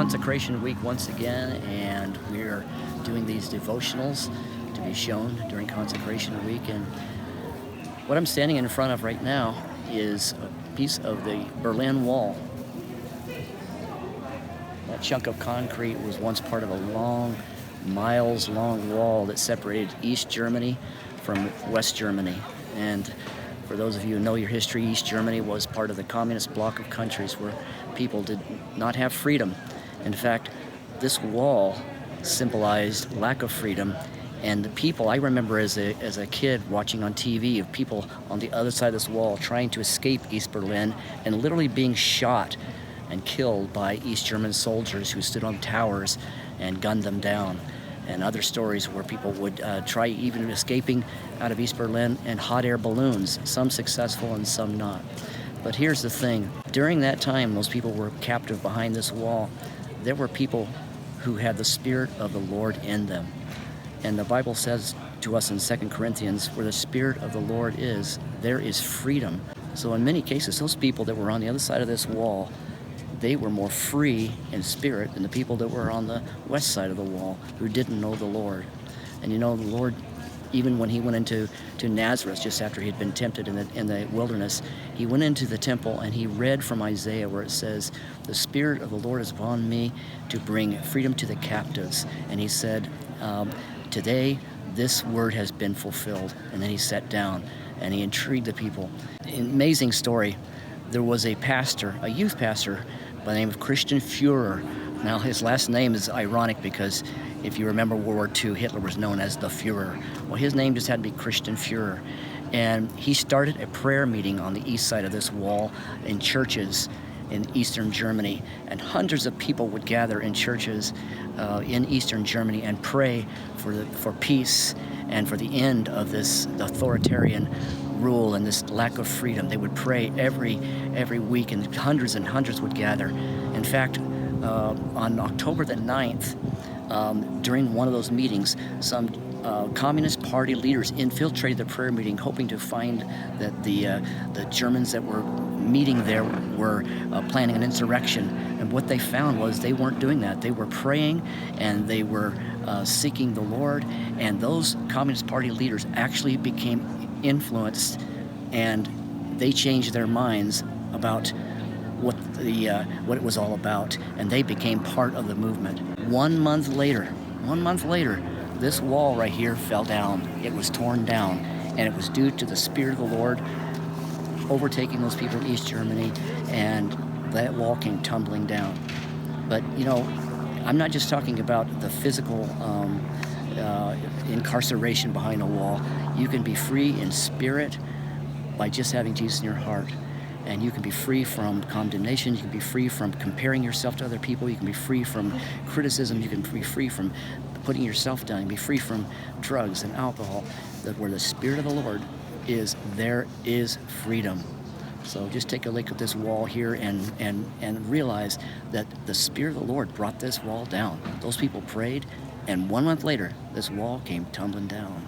Consecration Week once again, and we're doing these devotionals to be shown during Consecration Week. And what I'm standing in front of right now is a piece of the Berlin Wall. That chunk of concrete was once part of a long, miles-long wall that separated East Germany from West Germany. And for those of you who know your history, East Germany was part of the communist bloc of countries where people did not have freedom. In fact, this wall symbolized lack of freedom, and the people, I remember as a kid watching on TV of people on the other side of this wall trying to escape East Berlin and literally being shot and killed by East German soldiers who stood on towers and gunned them down. And other stories where people would try even escaping out of East Berlin in hot air balloons, some successful and some not. But here's the thing, during that time those people were captive behind this wall. There were people who had the Spirit of the Lord in them. And the Bible says to us in 2 Corinthians, where the Spirit of the Lord is, there is freedom. So in many cases, those people that were on the other side of this wall, they were more free in spirit than the people that were on the west side of the wall who didn't know the Lord. And you know, the Lord, even when he went into Nazareth just after he had been tempted in the wilderness, he went into the temple and he read from Isaiah where it says, "The Spirit of the Lord is upon me to bring freedom to the captives." And he said, today this word has been fulfilled. And then he sat down and he intrigued the people. An amazing story. There was a pastor, a youth pastor, by the name of Christian Führer. Now, his last name is ironic because if you remember World War II, Hitler was known as the Führer. Well, his name just had to be Christian Führer. And he started a prayer meeting on the east side of this wall in churches in Eastern Germany. And hundreds of people would gather in churches in Eastern Germany and pray for peace and for the end of this authoritarian rule and this lack of freedom. They would pray every week, and hundreds would gather. In fact, on October the 9th, during one of those meetings, some Communist Party leaders infiltrated the prayer meeting, hoping to find that the Germans that were meeting there were planning an insurrection. And what they found was they weren't doing that. They were praying and they were seeking the Lord. And those Communist Party leaders actually became influenced, and they changed their minds about what it was all about, and they became part of the movement. 1 month later, this wall right here fell down. It was torn down, and it was due to the Spirit of the Lord overtaking those people in East Germany, and that wall came tumbling down. But you know, I'm not just talking about the physical incarceration behind a wall. You can be free in spirit by just having Jesus in your heart. And you can be free from condemnation. You can be free from comparing yourself to other people. You can be free from criticism. You can be free from putting yourself down. You can be free from drugs and alcohol. That where the Spirit of the Lord is, there is freedom. So just take a look at this wall here and realize that the Spirit of the Lord brought this wall down. Those people prayed, and 1 month later, this wall came tumbling down.